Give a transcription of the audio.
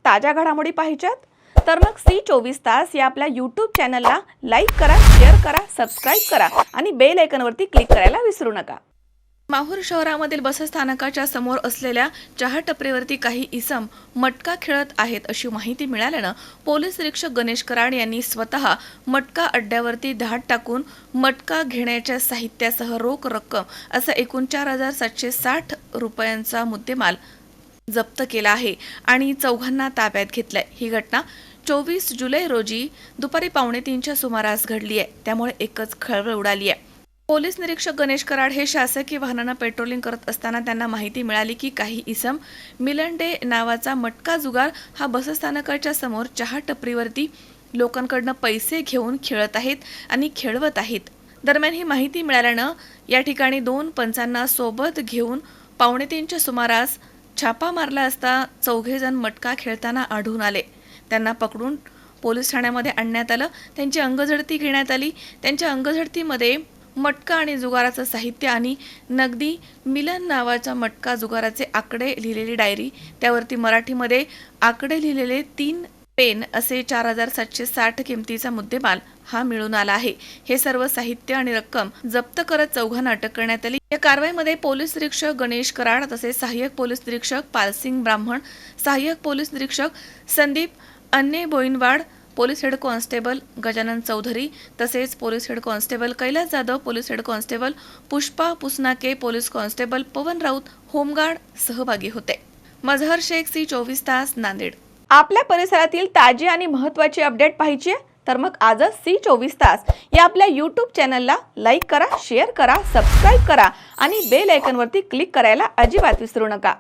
ताज्या घडामोडी पाहिजेत तर मग C24 तास या आपल्या YouTube चॅनलला लाईक करा, शेअर करा, सबस्क्राइब करा आणि बेल आयकॉनवरती क्लिक करायला विसरू नका। माहूर शहरामधील बसस्थानकाच्या समोर असलेल्या चहा टपरीवरती काही इसम मटका खेळत आहेत अशी माहिती मिळाल्यानं पोलीस निरीक्षक गणेश कराड यांनी स्वतः मटका अड्ड्यावरती धाड टाकून मटका घेण्याच्या साहित्यासह रोख रक्कम असा एकूण 4,760 रुपयांचा मुद्देमाल जप्त केला आहे आणि चौघांना ताब्यात घेतलंय। ही घटना 24 जुलै रोजी दुपारी 2:45च्या सुमारास घडली आहे, त्यामुळे एकच खळबळ उडाली आहे। पोलीस निरीक्षक गणेश कराड हे शासकीय वाहनांना पेट्रोलिंग करत असताना त्यांना माहिती मिळाली की काही इसम मिलन डे नावाचा मटका जुगार हा बसस्थानकाच्या समोर चहा टपरीवरती लोकांकडनं पैसे घेऊन खेळत आहेत आणि खेळवत आहेत। दरम्यान ही माहिती मिळाल्यानं या ठिकाणी 2 पंचांना सोबत घेऊन 2:45च्या सुमारास छापा मारला असता चौघेजण मटका खेळताना आढळून आले। त्यांना पकडून पोलीस ठाण्यामध्ये आणण्यात आलं। त्यांची अंगझडती घेण्यात आली। त्यांच्या अंगझडतीमध्ये मटका आणि जुगाराचं साहित्य आणि नगदी मिलन नावाच्या मटका जुगाराचे आकडे लिहिलेली डायरी, त्यावरती मराठीमध्ये आकडे लिहिलेले 3 पेन असे 4,760 किमतीचा मुद्देमाल हा मिळून आला आहे। हे सर्व साहित्य आणि रक्कम जप्त करत चौघांना अटक करण्यात आली। या कारवाईमध्ये पोलीस निरीक्षक गणेश कराड तसेच सहाय्यक पोलीस निरीक्षक पालसिंग ब्राह्मण, सहाय्यक पोलीस निरीक्षक Sandeep Anne Boinwad, police head constable Gajanan Chaudhari तसेच police head constable Kailas Jadhav, police head constable Pushpa Pusnake, police constable Pawan Raut, home guard सहभागी होते। मजहर शेख, C24 तास, नांदेड। आपल्या परिसरातील ताजी आणि महत्त्वाची अपडेट पाहिजे तर मग आजच C24 तास या आपल्या YouTube चॅनलला लाईक करा, शेअर करा, सबस्क्राइब करा आणि बेल आयकॉनवरती क्लिक करायला अजिबात विसरू नका।